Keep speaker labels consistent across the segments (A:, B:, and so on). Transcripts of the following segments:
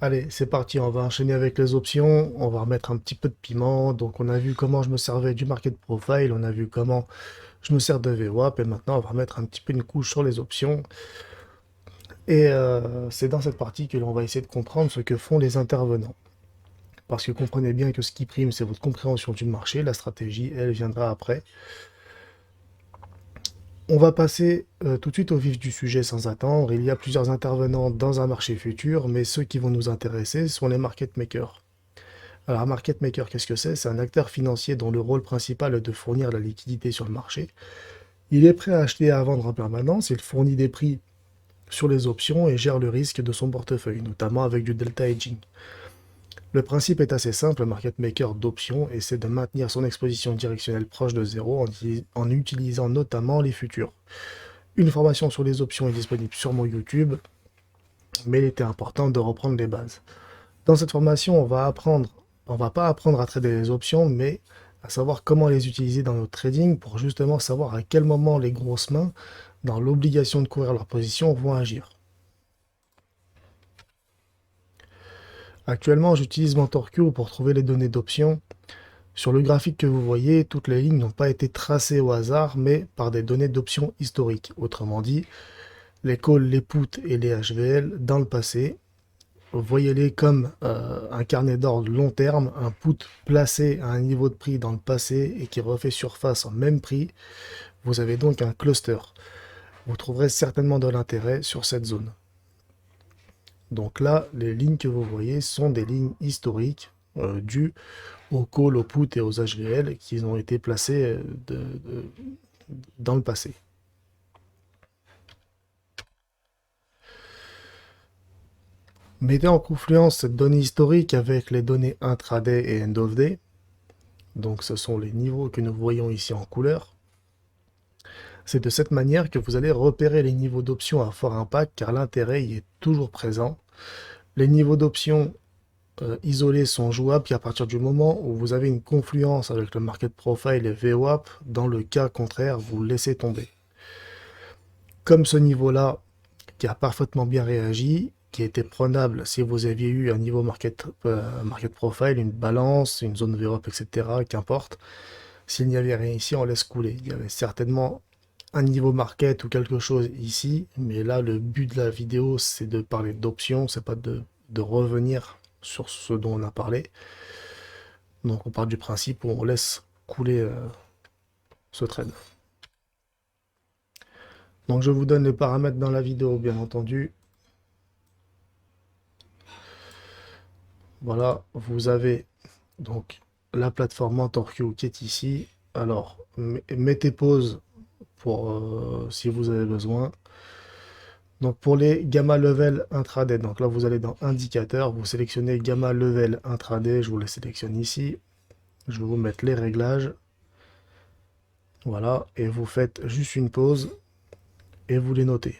A: Allez, c'est parti, on va enchaîner avec les options, on va remettre un petit peu de piment. Donc on a vu comment je me servais du market profile, on a vu comment je me sers de VWAP et maintenant on va remettre un petit peu une couche sur les options. Et c'est dans cette partie que l'on va essayer de comprendre ce que font les intervenants. Parce que comprenez bien que ce qui prime, c'est votre compréhension du marché, la stratégie, elle viendra après. On va passer tout de suite au vif du sujet sans attendre. Il y a plusieurs intervenants dans un marché futur, mais ceux qui vont nous intéresser sont les market makers. Alors, un market maker, qu'est-ce que c'est? C'est un acteur financier dont le rôle principal est de fournir la liquidité sur le marché. Il est prêt à acheter et à vendre en permanence, il fournit des prix sur les options et gère le risque de son portefeuille, notamment avec du delta hedging. Le principe est assez simple, le market maker d'options essaie de maintenir son exposition directionnelle proche de zéro en utilisant notamment les futurs. Une formation sur les options est disponible sur mon YouTube, mais il était important de reprendre les bases. Dans cette formation, on va pas apprendre à trader les options, mais à savoir comment les utiliser dans notre trading pour justement savoir à quel moment les grosses mains, dans l'obligation de couvrir leur position, vont agir. Actuellement, j'utilise MentorQ pour trouver les données d'options. Sur le graphique que vous voyez, toutes les lignes n'ont pas été tracées au hasard, mais par des données d'options historiques. Autrement dit, les calls, les puts et les HVL dans le passé. Voyez-les comme un carnet d'ordre long terme, un put placé à un niveau de prix dans le passé et qui refait surface en même prix. Vous avez donc un cluster. Vous trouverez certainement de l'intérêt sur cette zone. Donc là, les lignes que vous voyez sont des lignes historiques dues aux calls, aux puts et aux HVL qui ont été placés dans le passé. Mettez en confluence cette donnée historique avec les données intraday et end of day. Donc ce sont les niveaux que nous voyons ici en couleur. C'est de cette manière que vous allez repérer les niveaux d'options à fort impact car l'intérêt y est toujours présent. Les niveaux d'options isolés sont jouables qu'à partir du moment où vous avez une confluence avec le market profile et VWAP. Dans le cas contraire, vous laissez tomber. Comme ce niveau-là qui a parfaitement bien réagi, qui était prenable si vous aviez eu un niveau market profile, une balance, une zone VWAP, etc., qu'importe. S'il n'y avait rien ici, on laisse couler. Il y avait certainement un niveau market ou quelque chose ici, mais là, le but de la vidéo, c'est de parler d'options, c'est pas de revenir sur ce dont on a parlé. Donc, on part du principe où on laisse couler ce trade. Donc, je vous donne les paramètres dans la vidéo, bien entendu. Voilà, vous avez donc la plateforme MentorQ qui est ici. Alors, mettez pause pour si vous avez besoin. Donc pour les gamma level intraday, donc là vous allez dans indicateur, vous sélectionnez gamma level intraday, je vous le sélectionne ici. Je vais vous mettre les réglages. Voilà, et vous faites juste une pause et vous les notez.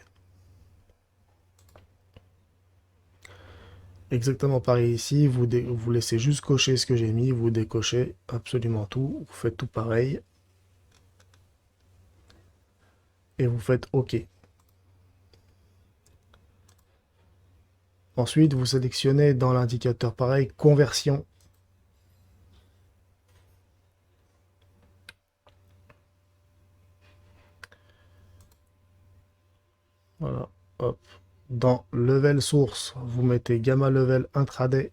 A: Exactement pareil ici, vous laissez juste cocher ce que j'ai mis, vous décochez absolument tout, vous faites tout pareil et vous faites OK. Ensuite, vous sélectionnez dans l'indicateur pareil, conversion. Voilà, hop. Dans level source, vous mettez gamma level intraday.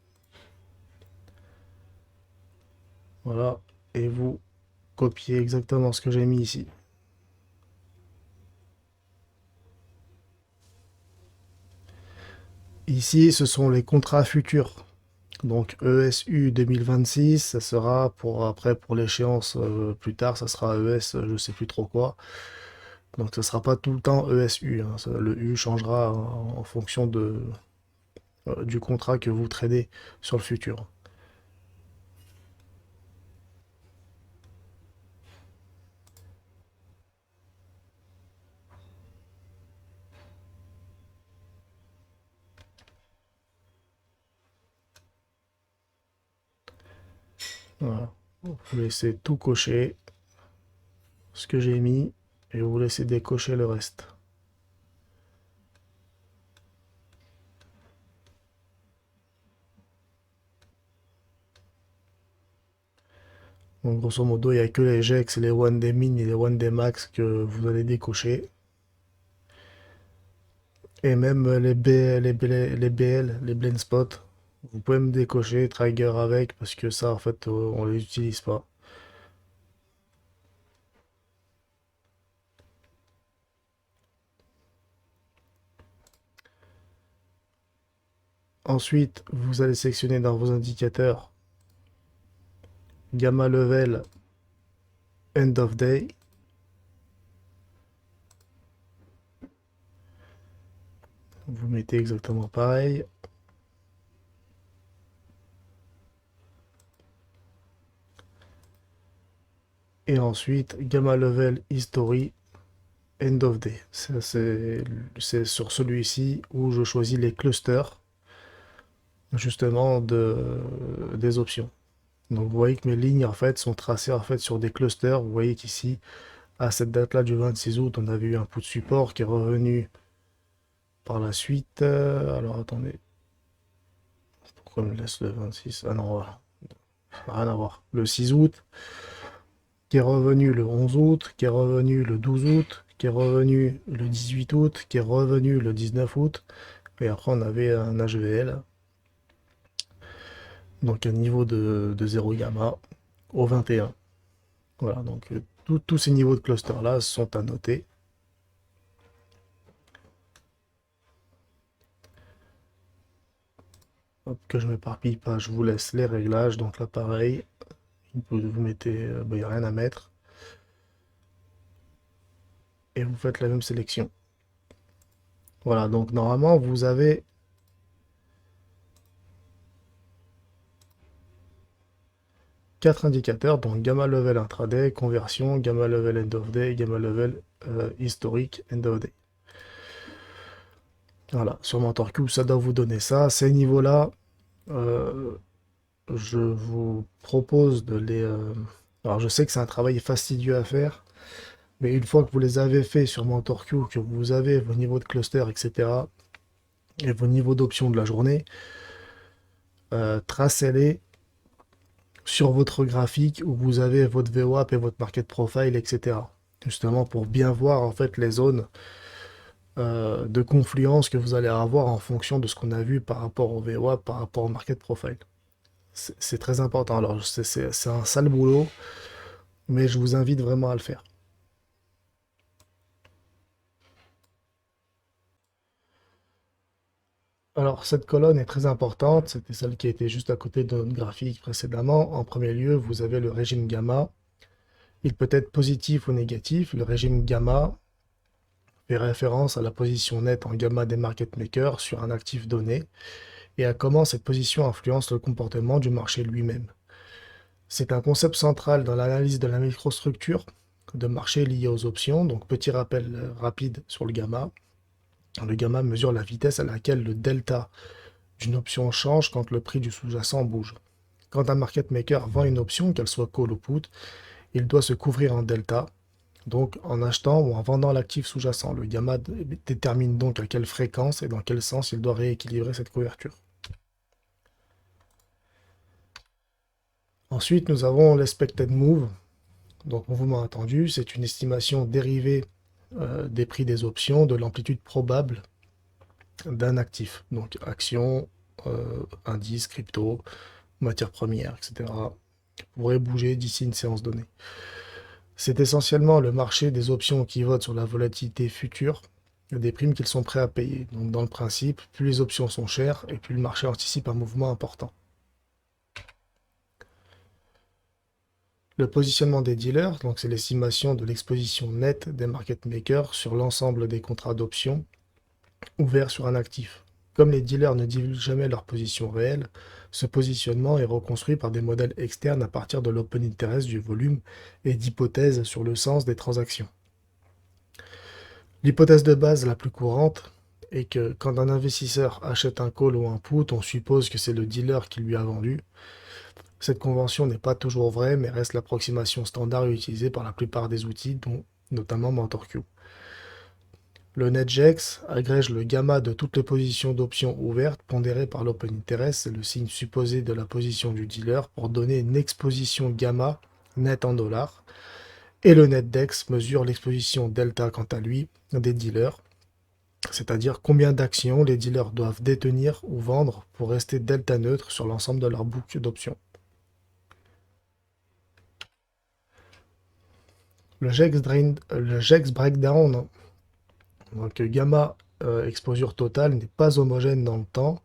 A: Voilà, et vous copiez exactement ce que j'ai mis ici. Ici, ce sont les contrats futurs. Donc ESU 2026, ça sera pour après pour l'échéance plus tard, ça sera ES, je sais plus trop quoi. Donc ça sera pas tout le temps ESU, hein. Le U changera en fonction du contrat que vous tradez sur le futur. Voilà. Vous laissez tout cocher, ce que j'ai mis, et vous laissez décocher le reste. Donc grosso modo, il n'y a que les GEX, les One Day Min et les One Day Max que vous allez décocher. Et même les BL, les Blind Spot, vous pouvez me décocher Trigger avec parce que ça, en fait, on les utilise pas. Ensuite, vous allez sélectionner dans vos indicateurs Gamma Level End of Day. Vous mettez exactement pareil. Et ensuite, Gamma Level History End of Day. C'est sur celui-ci où je choisis les clusters, justement, des options. Donc vous voyez que mes lignes en fait sont tracées en fait sur des clusters. Vous voyez qu'ici, à cette date-là du 26 août, on avait eu un coup de support qui est revenu par la suite. Alors attendez, pourquoi on me laisse le 26? Ah non, voilà. Rien à voir. Le 6 août, qui est revenu le 11 août, qui est revenu le 12 août, qui est revenu le 18 août, qui est revenu le 19 août. Et après, on avait un HVL, donc un niveau de 0 gamma au 21. Voilà, donc tous ces niveaux de cluster-là sont à noter. Hop, que je ne m'éparpille pas, je vous laisse les réglages. Donc là, pareil, vous mettez, il n'y a rien à mettre. Et vous faites la même sélection. Voilà, donc normalement, vous avez 4 indicateurs, donc gamma level intraday, conversion, gamma level end of day, gamma level historique end of day. Voilà, sur MentorCube, ça doit vous donner ça. Ces niveaux-là, euh, je vous propose de les... alors je sais que c'est un travail fastidieux à faire, mais une fois que vous les avez fait sur MentorCube, que vous avez vos niveaux de cluster, etc., et vos niveaux d'options de la journée, tracez-les sur votre graphique où vous avez votre VWAP et votre market profile, etc. Justement pour bien voir en fait les zones de confluence que vous allez avoir en fonction de ce qu'on a vu par rapport au VWAP, par rapport au market profile. C'est très important. Alors c'est un sale boulot, mais je vous invite vraiment à le faire. Alors cette colonne est très importante, c'était celle qui était juste à côté de notre graphique précédemment. En premier lieu, vous avez le régime gamma. Il peut être positif ou négatif. Le régime gamma fait référence à la position nette en gamma des market makers sur un actif donné et à comment cette position influence le comportement du marché lui-même. C'est un concept central dans l'analyse de la microstructure de marché liée aux options. Donc petit rappel rapide sur le gamma. Le gamma mesure la vitesse à laquelle le delta d'une option change quand le prix du sous-jacent bouge. Quand un market maker vend une option, qu'elle soit call ou put, il doit se couvrir en delta, donc en achetant ou en vendant l'actif sous-jacent. Le gamma détermine donc à quelle fréquence et dans quel sens il doit rééquilibrer cette couverture. Ensuite, nous avons l'expected move, donc mouvement attendu, c'est une estimation dérivée des prix des options de l'amplitude probable d'un actif, donc action, indice, crypto, matières premières, etc. pourrait bouger d'ici une séance donnée. C'est essentiellement le marché des options qui vote sur la volatilité future des primes qu'ils sont prêts à payer. Donc dans le principe, plus les options sont chères et plus le marché anticipe un mouvement important. Le positionnement des dealers, donc c'est l'estimation de l'exposition nette des market makers sur l'ensemble des contrats d'options ouverts sur un actif. Comme les dealers ne divulguent jamais leur position réelle, ce positionnement est reconstruit par des modèles externes à partir de l'open interest du volume et d'hypothèses sur le sens des transactions. L'hypothèse de base la plus courante est que quand un investisseur achète un call ou un put, on suppose que c'est le dealer qui lui a vendu. Cette convention n'est pas toujours vraie, mais reste l'approximation standard utilisée par la plupart des outils, dont notamment MentorQ. Le NetJex agrège le gamma de toutes les positions d'options ouvertes pondérées par l'open interest, c'est le signe supposé de la position du dealer, pour donner une exposition gamma net en dollars. Et le netdex mesure l'exposition delta quant à lui des dealers, c'est-à-dire combien d'actions les dealers doivent détenir ou vendre pour rester delta neutre sur l'ensemble de leur boucle d'options. Le GEX Breakdown, donc gamma exposure totale, n'est pas homogène dans le temps.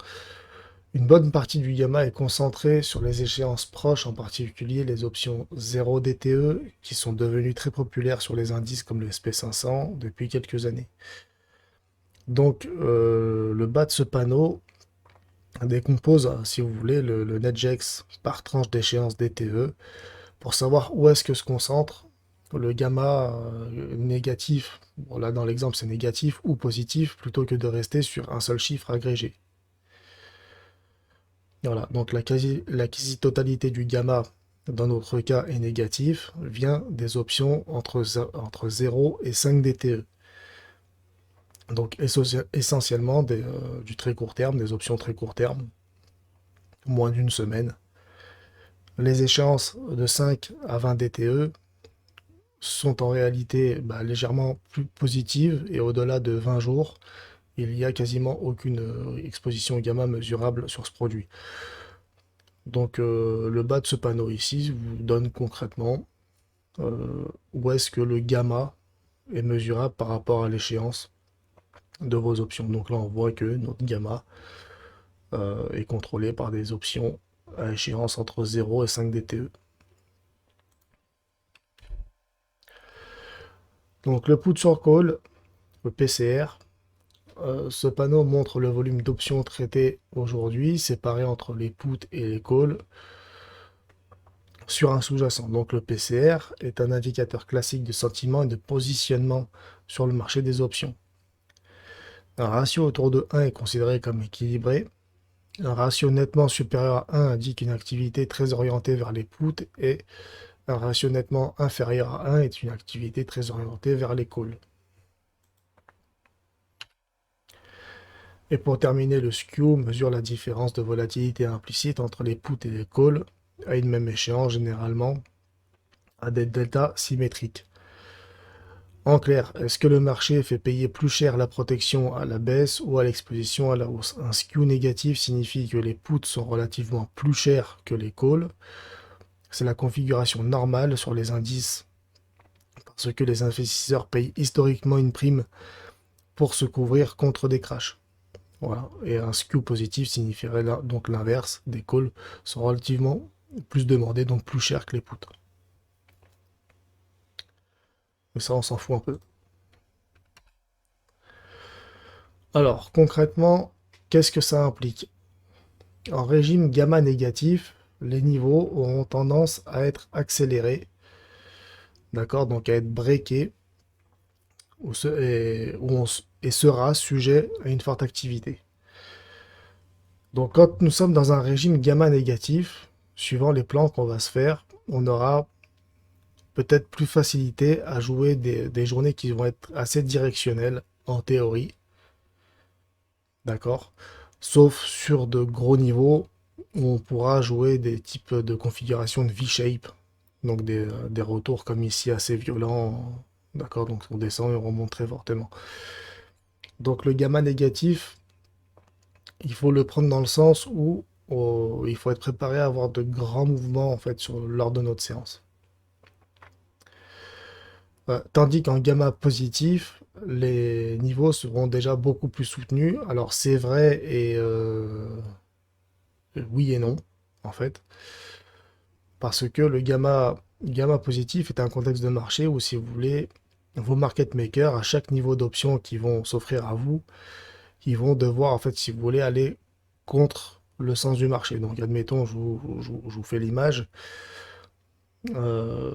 A: Une bonne partie du gamma est concentrée sur les échéances proches, en particulier les options 0 DTE, qui sont devenues très populaires sur les indices comme le SP500 depuis quelques années. Donc le bas de ce panneau décompose, si vous voulez, le NetGex par tranche d'échéance DTE pour savoir où est-ce que se concentre le gamma négatif. Bon, là, dans l'exemple, c'est négatif ou positif plutôt que de rester sur un seul chiffre agrégé. Voilà, donc la quasi-totalité du gamma, dans notre cas, est négatif, vient des options entre 0 et 5 DTE. Donc essentiellement du très court terme, des options très court terme, moins d'une semaine. Les échéances de 5 à 20 DTE sont en réalité légèrement plus positives et au-delà de 20 jours, il n'y a quasiment aucune exposition gamma mesurable sur ce produit. Donc le bas de ce panneau ici vous donne concrètement où est-ce que le gamma est mesurable par rapport à l'échéance de vos options. Donc là on voit que notre gamma est contrôlé par des options à échéance entre 0 et 5 DTE. Donc le put sur call, le PCR, ce panneau montre le volume d'options traitées aujourd'hui, séparé entre les puts et les calls, sur un sous-jacent. Donc le PCR est un indicateur classique de sentiment et de positionnement sur le marché des options. Un ratio autour de 1 est considéré comme équilibré. Un ratio nettement supérieur à 1 indique une activité très orientée vers les puts et un ratio nettement inférieur à 1 est une activité très orientée vers les calls. Et pour terminer, le skew mesure la différence de volatilité implicite entre les puts et les calls à une même échéance, généralement à des deltas symétriques. En clair, est-ce que le marché fait payer plus cher la protection à la baisse ou à l'exposition à la hausse? Un skew négatif signifie que les puts sont relativement plus chers que les calls. C'est la configuration normale sur les indices parce que les investisseurs payent historiquement une prime pour se couvrir contre des crashs. Voilà. Et un skew positif signifierait donc l'inverse, des calls sont relativement plus demandés, donc plus chers que les puts. Mais ça, on s'en fout un peu. Alors, concrètement, qu'est-ce que ça implique? En régime gamma négatif, les niveaux auront tendance à être accélérés, d'accord, donc à être breakés, et sera sujet à une forte activité. Donc quand nous sommes dans un régime gamma négatif, suivant les plans qu'on va se faire, on aura peut-être plus facilité à jouer des journées qui vont être assez directionnelles, en théorie, d'accord? Sauf sur de gros niveaux, où on pourra jouer des types de configurations de V-shape, donc des retours comme ici assez violents, d'accord? Donc on descend et on remonte très fortement. Donc le gamma négatif, il faut le prendre dans le sens où il faut être préparé à avoir de grands mouvements en fait lors de notre séance. Tandis qu'en gamma positif, les niveaux seront déjà beaucoup plus soutenus. Alors c'est vrai et oui et non en fait, parce que le gamma positif est un contexte de marché où, si vous voulez, vos market makers à chaque niveau d'option qui vont s'offrir à vous, ils vont devoir en fait, si vous voulez, aller contre le sens du marché. Donc admettons, je vous fais l'image. Euh,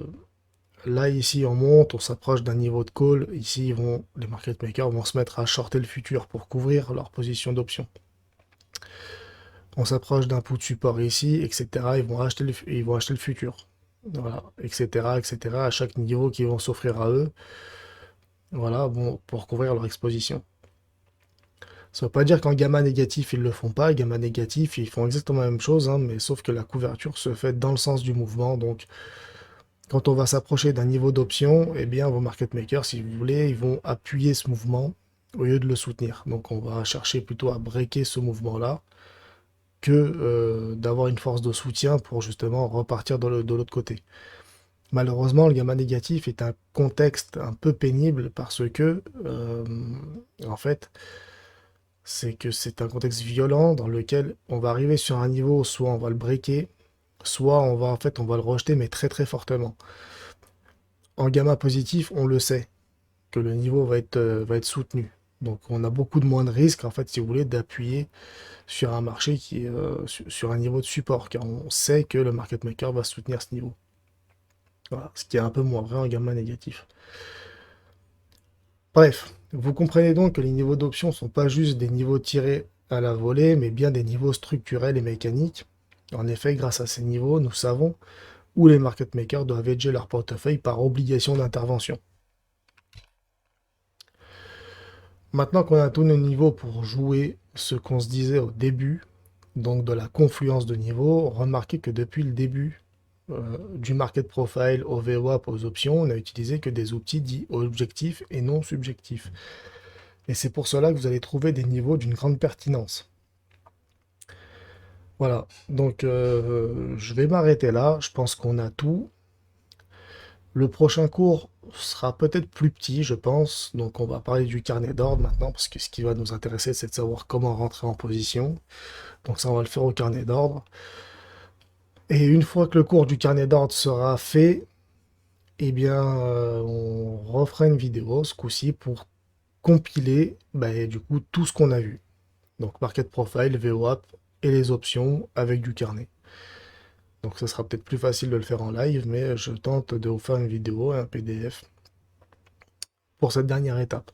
A: Là, ici, on monte, on s'approche d'un niveau de call. Ici, les market makers vont se mettre à shorter le futur pour couvrir leur position d'option. On s'approche d'un put support ici, etc. Ils vont acheter le futur. Voilà, etc., etc. À chaque niveau qui vont s'offrir à eux. Voilà, bon, pour couvrir leur exposition. Ça ne veut pas dire qu'en gamma négatif, ils ne le font pas. Gamma négatif, ils font exactement la même chose, hein, mais sauf que la couverture se fait dans le sens du mouvement. Donc, Quand on va s'approcher d'un niveau d'option, eh bien vos market makers, si vous voulez, ils vont appuyer ce mouvement au lieu de le soutenir. Donc on va chercher plutôt à breaker ce mouvement-là que d'avoir une force de soutien pour justement repartir de l'autre côté. Malheureusement, le gamma négatif est un contexte un peu pénible parce que, en fait, c'est que c'est un contexte violent dans lequel on va arriver sur un niveau, soit on va le breaker, soit on va en fait on va le rejeter mais très très fortement. En gamma positif, on le sait que le niveau va être soutenu. Donc on a beaucoup de moins de risques en fait si vous voulez d'appuyer sur un marché qui est sur un niveau de support car on sait que le market maker va soutenir ce niveau. Voilà, ce qui est un peu moins vrai en gamma négatif. Bref, vous comprenez donc que les niveaux d'options ne sont pas juste des niveaux tirés à la volée, mais bien des niveaux structurels et mécaniques. En effet, grâce à ces niveaux, nous savons où les market makers doivent hedger leur portefeuille par obligation d'intervention. Maintenant qu'on a tous nos niveaux pour jouer ce qu'on se disait au début, donc de la confluence de niveaux, remarquez que depuis le début du market profile au VWAP aux options, on n'a utilisé que des outils dits objectifs et non subjectifs. Et c'est pour cela que vous allez trouver des niveaux d'une grande pertinence. Voilà, donc je vais m'arrêter là, je pense qu'on a tout. Le prochain cours sera peut-être plus petit, je pense, donc on va parler du carnet d'ordre maintenant, parce que ce qui va nous intéresser, c'est de savoir comment rentrer en position. Donc ça, on va le faire au carnet d'ordre. Et une fois que le cours du carnet d'ordre sera fait, eh bien, on refera une vidéo, ce coup-ci, pour compiler bah, du coup tout ce qu'on a vu. Donc Market Profile, VWAP et les options avec du carnet. Donc ça sera peut-être plus facile de le faire en live, mais je tente de vous faire une vidéo et un PDF pour cette dernière étape.